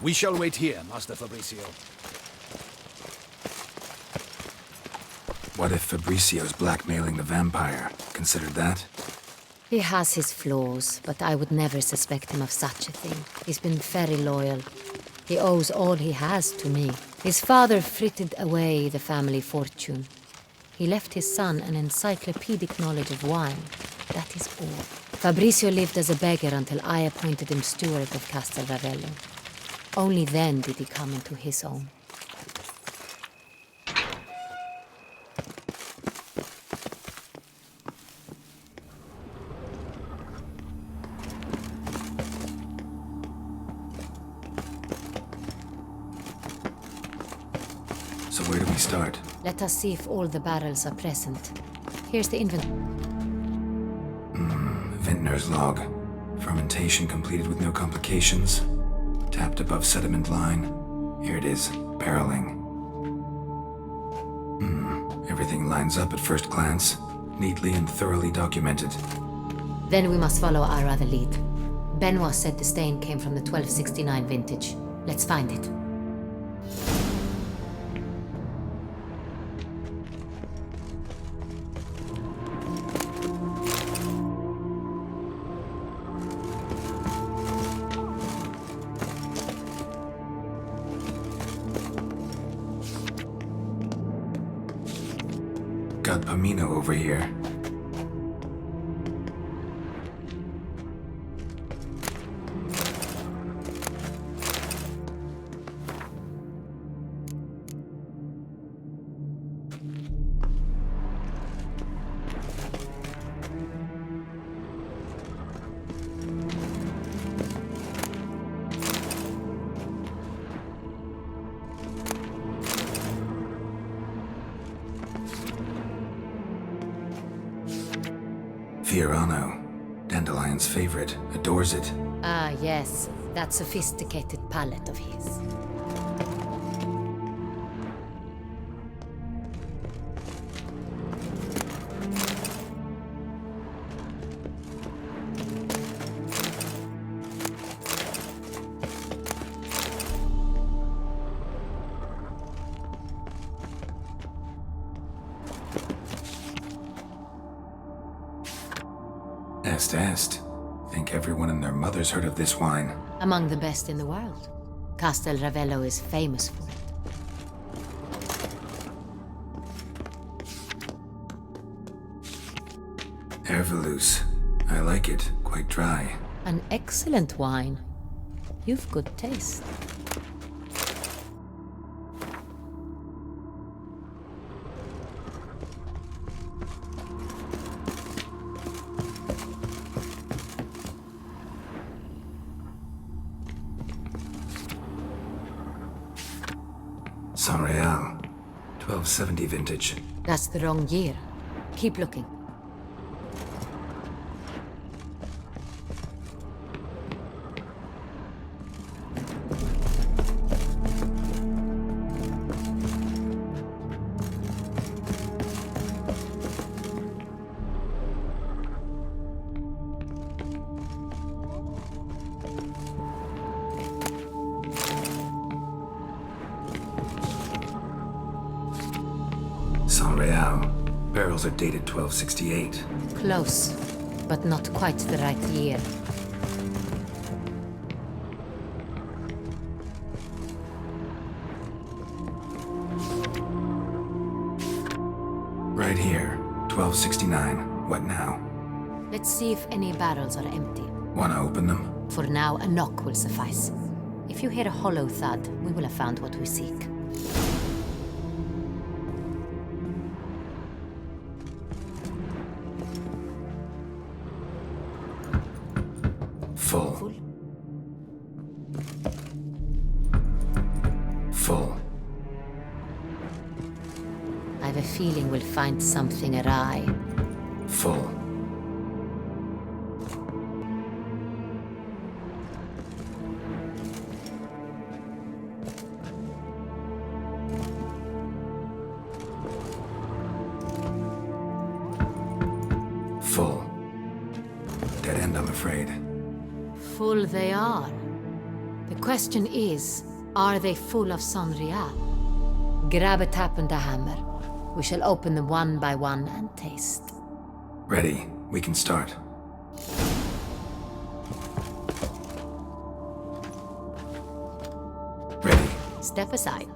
We shall wait here, Master Fabricio. What if Fabricio's blackmailing the vampire? Considered that? He has his flaws, but I would never suspect him of such a thing. He's been very loyal. He owes all he has to me. His father frittered away the family fortune. He left his son an encyclopedic knowledge of wine. That is all. Fabricio lived as a beggar until I appointed him steward of Castel Ravello. Only then did he come into his own. So where do we start? Let us see if all the barrels are present. Here's the inventory. Vintner's log. Fermentation completed with no complications. Tapped above sediment line. Here it is. Barreling. Everything lines up at first glance. Neatly and thoroughly documented. Then we must follow our other lead. Benoit said the stain came from the 1269 vintage. Let's find it. Got Pomino over here. Fiorano, Dandelion's favorite, adores it. Ah, yes. That sophisticated palate of his. Est. Think everyone and their mother's heard of this wine. Among the best in the world. Castel Ravello is famous for it. Herveloos. I like it. Quite dry. An excellent wine. You've good taste. San Real. 1270 vintage. That's the wrong year. Keep looking. San Real. Barrels are dated 1268. Close, but not quite the right year. Right here. 1269. What now? Let's see if any barrels are empty. Wanna open them? For now, a knock will suffice. If you hear a hollow thud, we will have found what we seek. Full. Full. I have a feeling we'll find something awry. Full. Full. Dead end, I'm afraid. Full they are. The Question is, are they full of Sonrial? Grab a tap and a hammer. We shall open them one by one and taste. Ready. We can start. Ready. Step aside.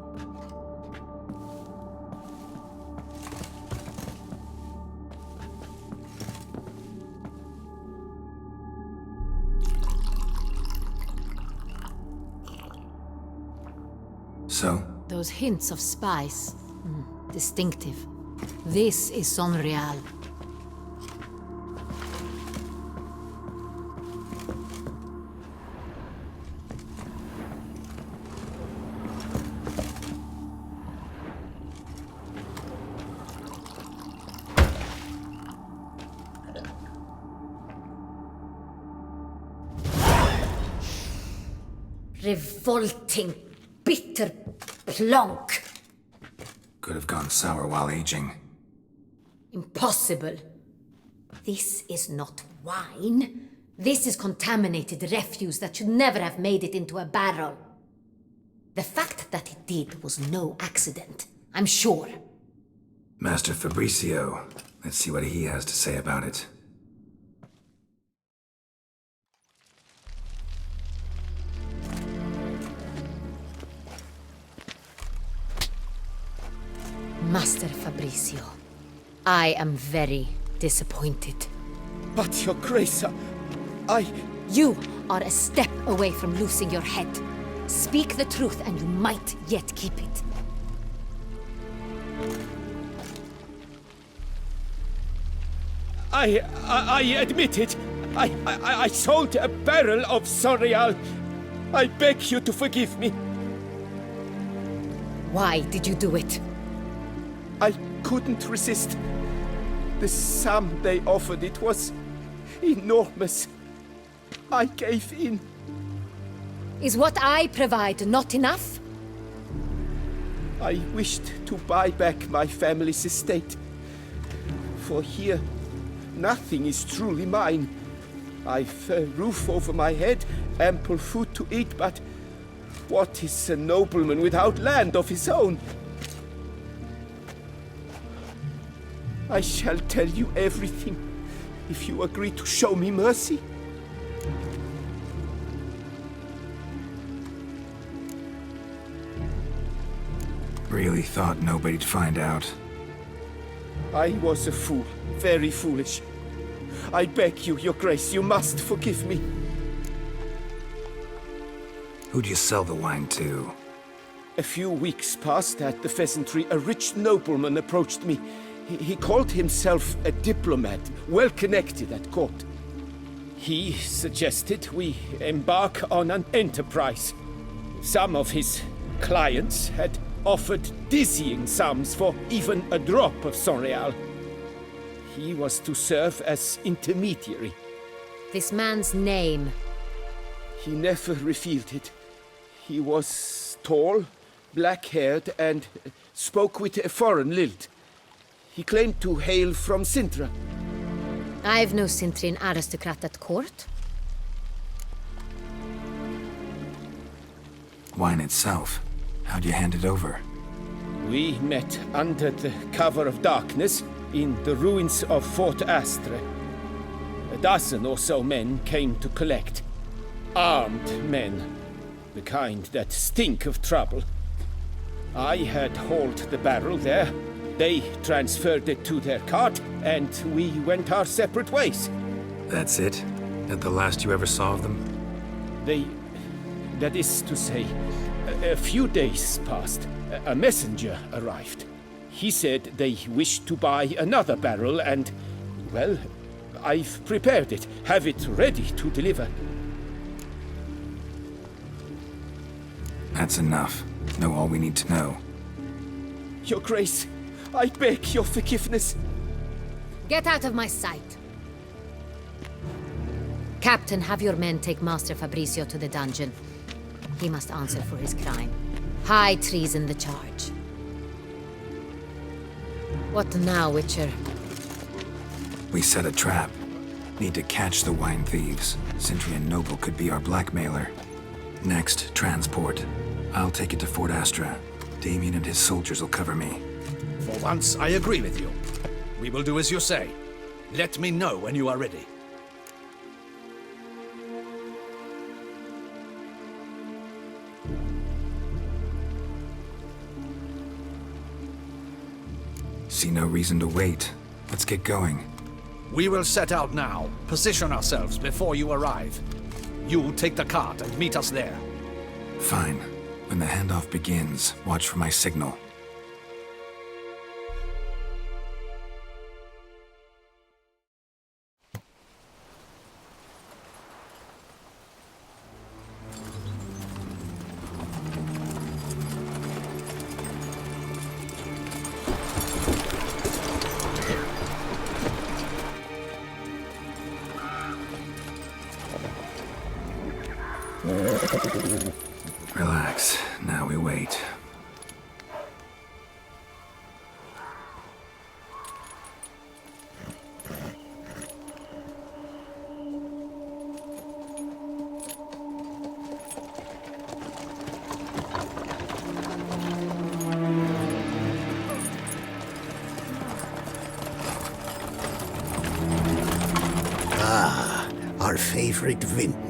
So? Those hints of spice. Distinctive. This is Sonrial. Revolting, bitter plonk. Could have gone sour while aging. Impossible. This is not wine. This is contaminated refuse that should never have made it into a barrel. The fact that it did was no accident, I'm sure. Master Fabricio. Let's see what he has to say about it. Master Fabricio, I am very disappointed. But, Your Grace, I... You are a step away from losing your head. Speak the truth and you might yet keep it. I admit it. I sold a barrel of Sonrial. I beg you to forgive me. Why did you do it? I couldn't resist. The sum they offered, it was enormous. I gave in. Is what I provide not enough? I wished to buy back my family's estate. For here, nothing is truly mine. I've a roof over my head, ample food to eat, but what is a nobleman without land of his own? I shall tell you everything, if you agree to show me mercy. Really thought nobody'd find out. I was a fool, very foolish. I beg you, Your Grace, you must forgive me. Who'd you sell the wine to? A few weeks past at the pheasantry, a rich nobleman approached me. He called himself a diplomat, well connected at court. He suggested we embark on an enterprise. Some of his clients had offered dizzying sums for even a drop of Sonrial. He was to serve as intermediary. This man's name? He never revealed it. He was tall, black-haired, and spoke with a foreign lilt. He claimed to hail from Cintra. I've no Cintrian aristocrat at court. Wine itself. How'd you hand it over? We met under the cover of darkness in the ruins of Fort Astre. A dozen or so men came to collect. Armed men. The kind that stink of trouble. I had hauled the barrel there. They transferred it to their cart, and we went our separate ways. That's it? That the last you ever saw of them? That is to say, a few days passed. A messenger arrived. He said they wished to buy another barrel and, well, I've prepared it, have it ready to deliver. That's enough. Know all we need to know. Your Grace, I beg your forgiveness. Get out of my sight. Captain, have your men take Master Fabricio to the dungeon. He must answer for his crime. High treason the charge. What now, Witcher? We set a trap. Need to catch the wine thieves. Cintrian noble could be our blackmailer. Next, transport. I'll take it to Fort Astra. Damien and his soldiers will cover me. For once, I agree with you. We will do as you say. Let me know when you are ready. See no reason to wait. Let's get going. We will set out now. Position ourselves before you arrive. You take the cart and meet us there. Fine. When the handoff begins, watch for my signal. Relax. Now we wait. Our favorite vintner.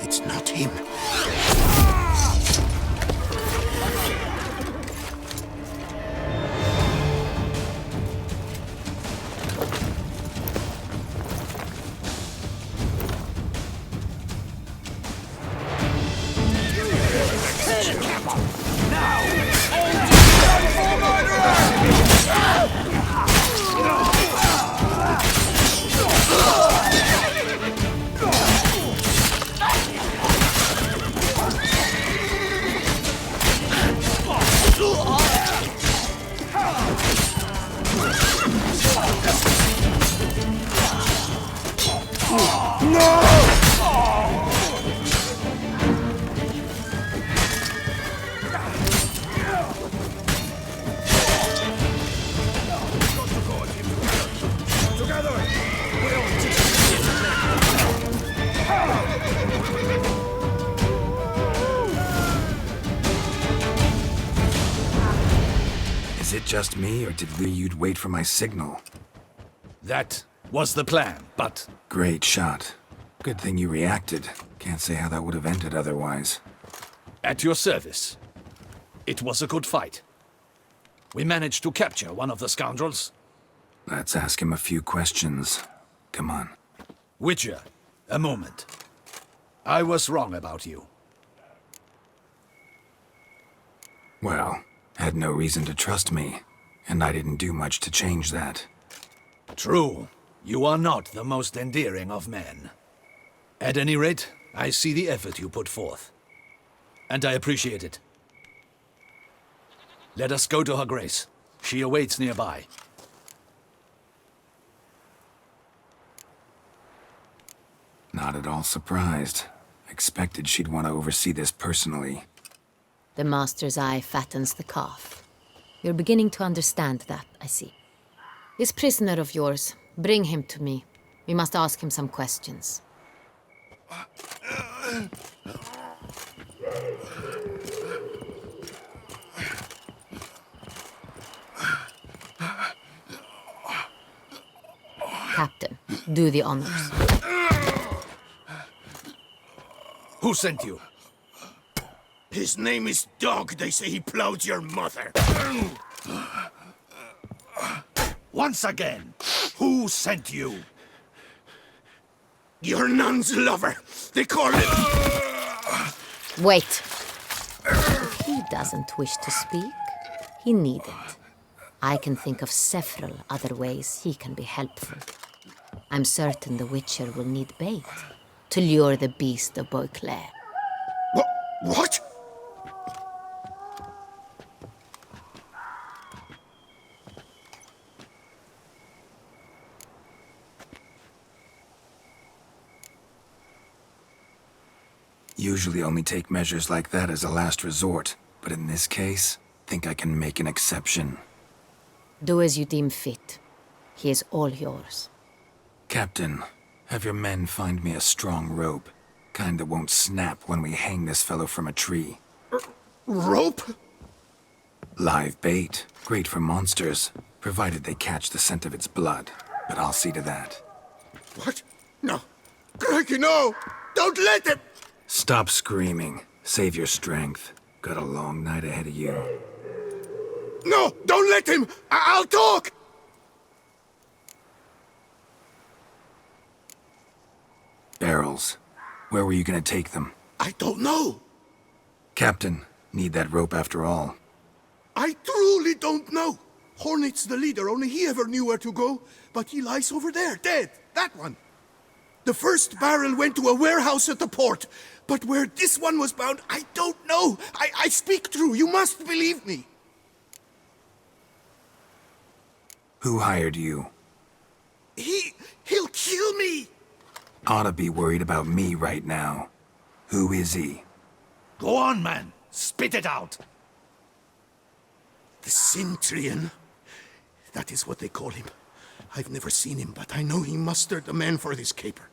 It's not him. Is it just me, or did Ryud wait for my signal? That was the plan, but Great shot. Good thing you reacted. Can't say how that would have ended otherwise. at your service. It was a good fight. We managed to capture one of the scoundrels. Let's ask him a few questions. Come on. Witcher, a moment. I was wrong about you. Well, had no reason to trust me, and I didn't do much to change that. True, you are not the most endearing of men. At any rate, I see the effort you put forth. And I appreciate it. Let us go to her grace. She awaits nearby. Not at all surprised. Expected she'd want to oversee this personally. The master's eye fattens the calf. You're beginning to understand that, I see. This prisoner of yours, bring him to me. We must ask him some questions. Captain, do the honors. Who sent you? His name is Dog. They say he plowed your mother. Once again, who sent you? Your nun's lover. They call him... Wait. If he doesn't wish to speak, he needn't. I can think of several other ways he can be helpful. I'm certain the Witcher will need bait to lure the beast of Beauclair. What? Usually only take measures like that as a last resort, but in this case, think I can make an exception. Do as you deem fit. He is all yours. Captain, have your men find me a strong rope. Kind that won't snap when we hang this fellow from a tree. Rope? Live bait. Great for monsters, provided they catch the scent of its blood. But I'll see to that. What? No. Crikey, no! Don't let him! Stop screaming. Save your strength. Got a long night ahead of you. No! Don't let him! I'll talk! Barrels. Where were you gonna take them? I don't know. Captain, need that rope after all. I truly don't know. Hornet's the leader, only he ever knew where to go. But he lies over there, dead. That one. The first barrel went to a warehouse at the port. But where this one was bound, I don't know. I speak true. You must believe me. Who hired you? He'll kill me. Oughta be worried about me right now. Who is he? Go on, man. Spit it out. The Cintrian. That is what they call him. I've never seen him, but I know he mustered the men for this caper.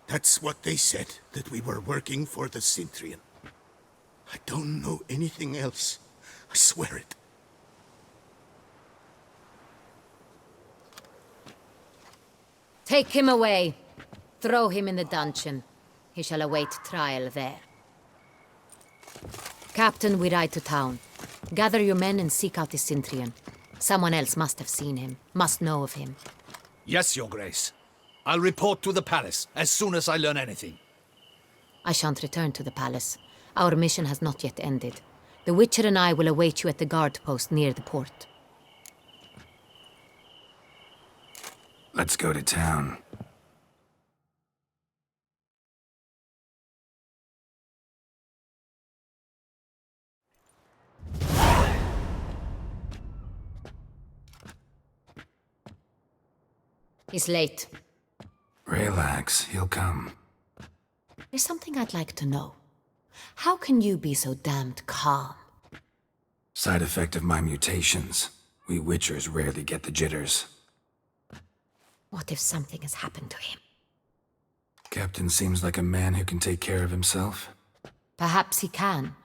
That's what they said, that we were working for the Cintrian. I don't know anything else. I swear it. Take him away. Throw him in the dungeon. He shall await trial there. Captain, we ride to town. Gather your men and seek out the Cintrian. Someone else must have seen him, must know of him. Yes, Your Grace. I'll report to the palace as soon as I learn anything. I shan't return to the palace. Our mission has not yet ended. The Witcher and I will await you at the guard post near the port. Let's go to town. He's late. Relax, he'll come. There's something I'd like to know. How can you be so damned calm? Side effect of my mutations. We Witchers rarely get the jitters. What if something has happened to him? Captain seems like a man who can take care of himself. Perhaps he can,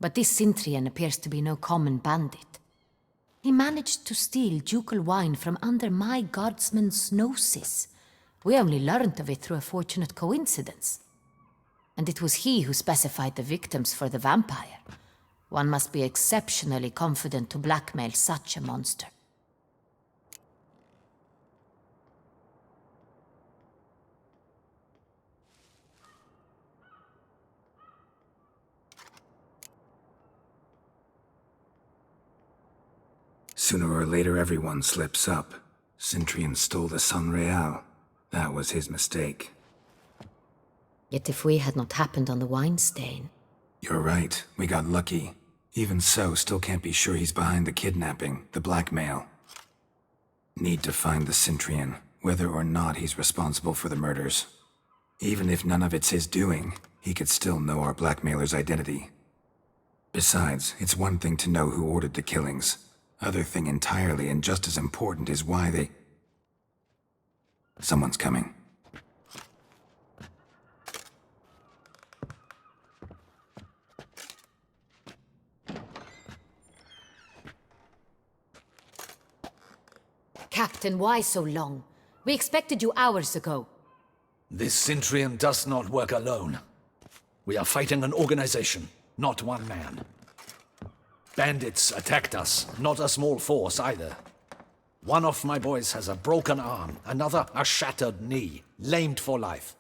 but this Cintrian appears to be no common bandit. He managed to steal ducal wine from under my guardsman's noses. We only learned of it through a fortunate coincidence. And it was he who specified the victims for the vampire. One must be exceptionally confident to blackmail such a monster. Sooner or later, everyone slips up. Cintrian stole the Sun Real. That was his mistake. Yet if we had not happened on the wine stain... You're right. We got lucky. Even so, still can't be sure he's behind the kidnapping, the blackmail. Need to find the Cintrian, whether or not he's responsible for the murders. Even if none of it's his doing, he could still know our blackmailer's identity. Besides, it's one thing to know who ordered the killings. Other thing entirely, and just as important, is why they... Someone's coming. Captain, why so long? We expected you hours ago. This Cintrian does not work alone. We are fighting an organization, not one man. Bandits attacked us, not a small force either. One of my boys has a broken arm, another a shattered knee, lamed for life.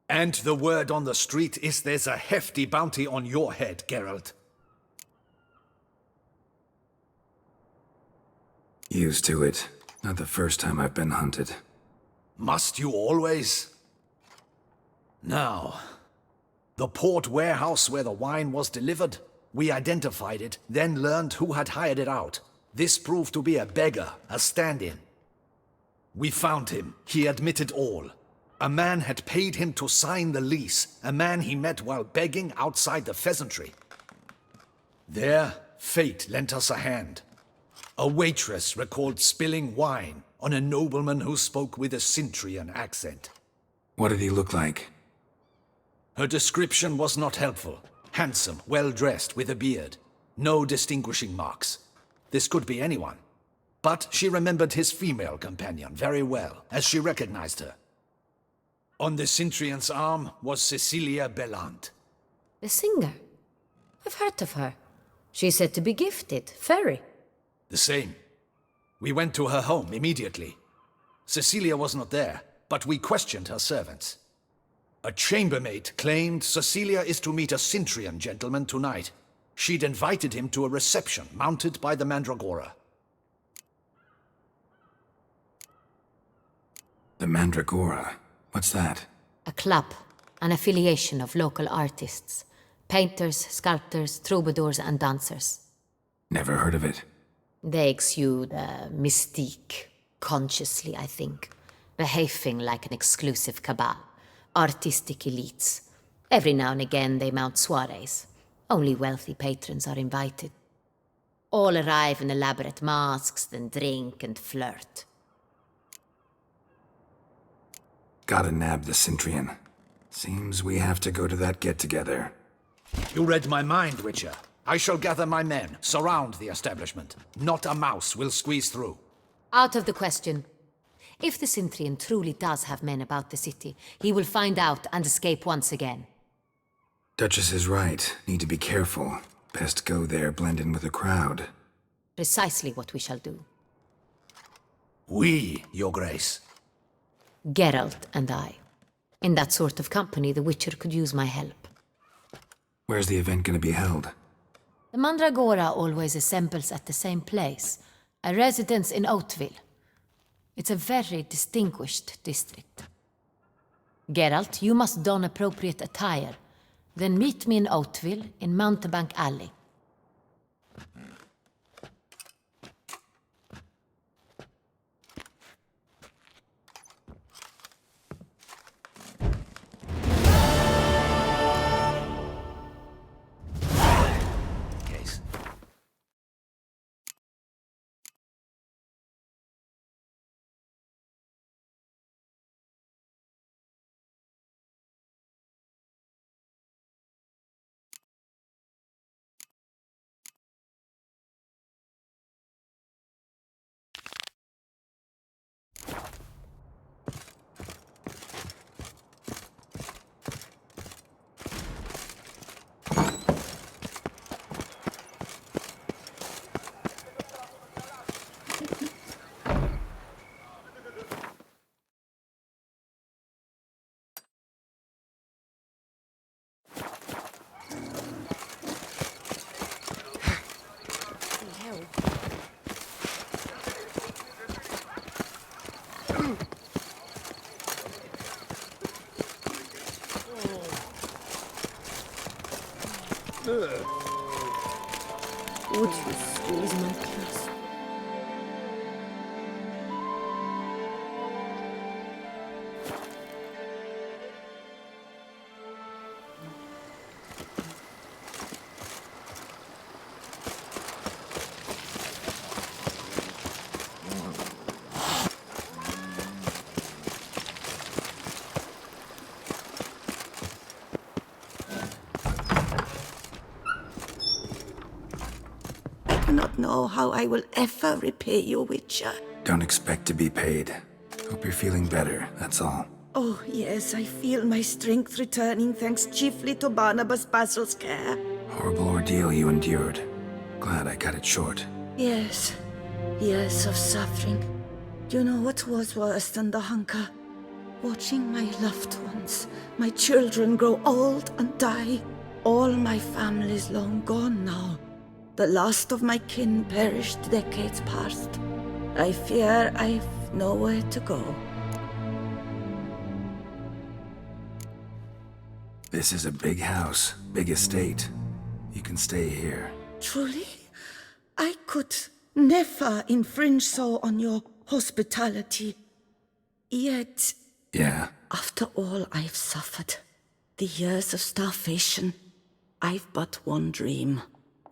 And the word on the street is there's a hefty bounty on your head, Geralt. Used to it. Not the first time I've been hunted. Must you always? Now, the port warehouse where the wine was delivered, we identified it, then learned who had hired it out. This proved to be a beggar, a stand-in. We found him. He admitted all. A man had paid him to sign the lease, a man he met while begging outside the pheasantry. There, fate lent us a hand. A waitress recalled spilling wine on a nobleman who spoke with a Cintrian accent. What did he look like? Her description was not helpful. Handsome, well-dressed, with a beard. No distinguishing marks. This could be anyone. But she remembered his female companion very well, as she recognized her. On the Cintrian's arm was Cecilia Bellant. The singer? I've heard of her. She's said to be gifted, fairy. The same. We went to her home immediately. Cecilia was not there, but we questioned her servants. A chambermaid claimed Cecilia is to meet a Cintrian gentleman tonight. She'd invited him to a reception mounted by the Mandragora. The Mandragora? What's that? A club, an affiliation of local artists. Painters, sculptors, troubadours and dancers. Never heard of it. They exude mystique, consciously, I think. Behaving like an exclusive cabal. Artistic elites. Every now and again they mount soirees. Only wealthy patrons are invited. All arrive in elaborate masks, then drink and flirt. Gotta nab the Cintrian. Seems we have to go to that get-together. You read my mind, Witcher. I shall gather my men, surround the establishment. Not a mouse will squeeze through. Out of the question. If the Cintrian truly does have men about the city, he will find out and escape once again. Duchess is right. Need to be careful. Best go there, blend in with the crowd. Precisely what we shall do. We, Your Grace. Geralt and I. In that sort of company, the Witcher could use my help. Where's the event gonna be held? The Mandragora always assembles at the same place, a residence in Oatville. It's a very distinguished district. Geralt, you must don appropriate attire. Then meet me in Oatville, in Mountebank Alley. Case. Would you squeeze my clothes? I do not know how I will ever repay you, Witcher. Don't expect to be paid. Hope you're feeling better, that's all. Oh, yes, I feel my strength returning thanks chiefly to Barnabas Basil's care. Horrible ordeal you endured. Glad I cut it short. Yes, years of suffering. Do you know what was worse than the hunger? Watching my loved ones, my children grow old and die. All my family's long gone now. The last of my kin perished decades past. I fear I've nowhere to go. This is a big house, big estate. You can stay here. Truly? I could never infringe so on your hospitality. Yet, Yeah? After all I've suffered, the years of starvation, I've but one dream.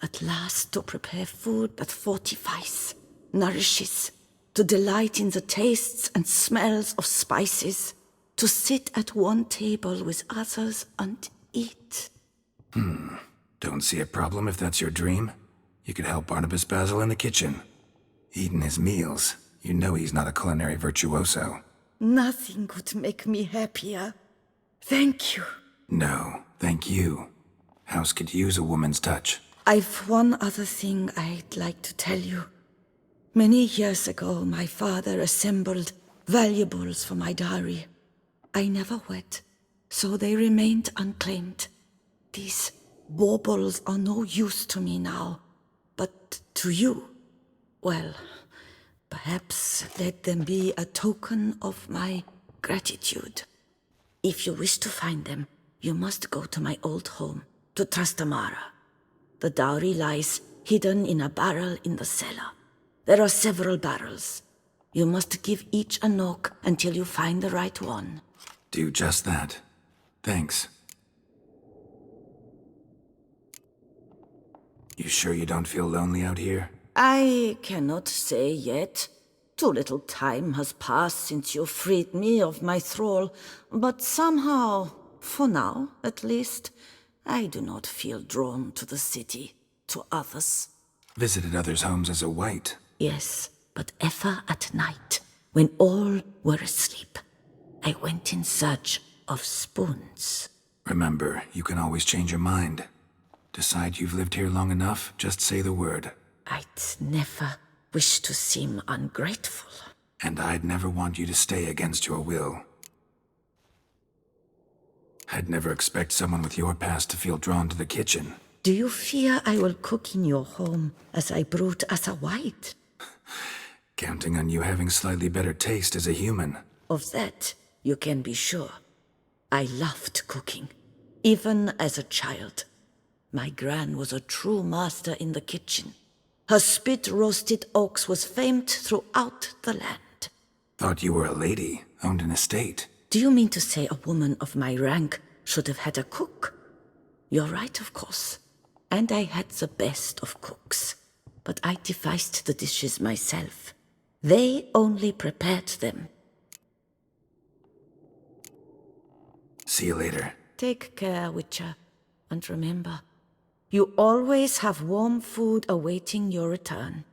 At last to prepare food that fortifies, nourishes, to delight in the tastes and smells of spices, to sit at one table with others and eat. Don't see a problem if that's your dream. You could help Barnabas Basil in the kitchen. Eating his meals. You know he's not a culinary virtuoso. Nothing could make me happier. Thank you. No, thank you. House could use a woman's touch. I've one other thing I'd like to tell you. Many years ago, my father assembled valuables for my dowry. I never wed, so they remained unclaimed. These baubles are no use to me now, but to you, well, perhaps let them be a token of my gratitude. If you wish to find them, you must go to my old home, to Trastamara. The dowry lies hidden in a barrel in the cellar. There are several barrels. You must give each a knock until you find the right one. Do just that. Thanks. You sure you don't feel lonely out here? I cannot say yet. Too little time has passed since you freed me of my thrall, but somehow, for now at least, I do not feel drawn to the city, to others. Visited others' homes as a white. Yes, but ever at night, when all were asleep, I went in search of spoons. Remember, you can always change your mind. Decide you've lived here long enough, just say the word. I'd never wish to seem ungrateful. And I'd never want you to stay against your will. I'd never expect someone with your past to feel drawn to the kitchen. Do you fear I will cook in your home as I brewed as a white? Counting on you having slightly better taste as a human. Of that, you can be sure. I loved cooking, even as a child. My gran was a true master in the kitchen. Her spit-roasted oaks was famed throughout the land. Thought you were a lady, owned an estate. Do you mean to say a woman of my rank should have had a cook? You're right, of course. And I had the best of cooks. But I devised the dishes myself. They only prepared them. See you later. Take care, Witcher. And remember, you always have warm food awaiting your return.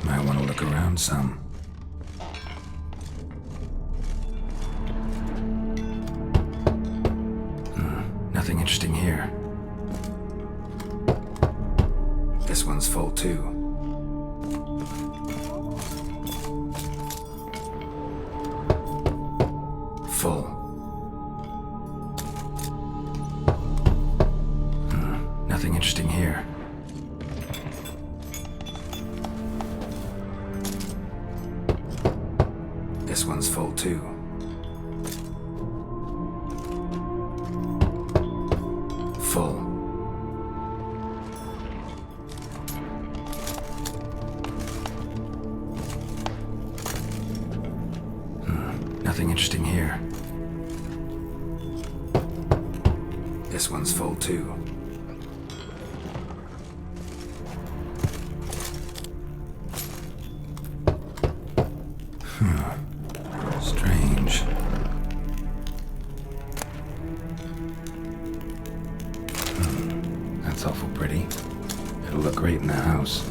Might want to look around some. Nothing interesting here. This one's full too. Full. Nothing interesting here. This one's full too. Full. Nothing interesting here. This one's full too. Strange. That's awful pretty. It'll look great in the house.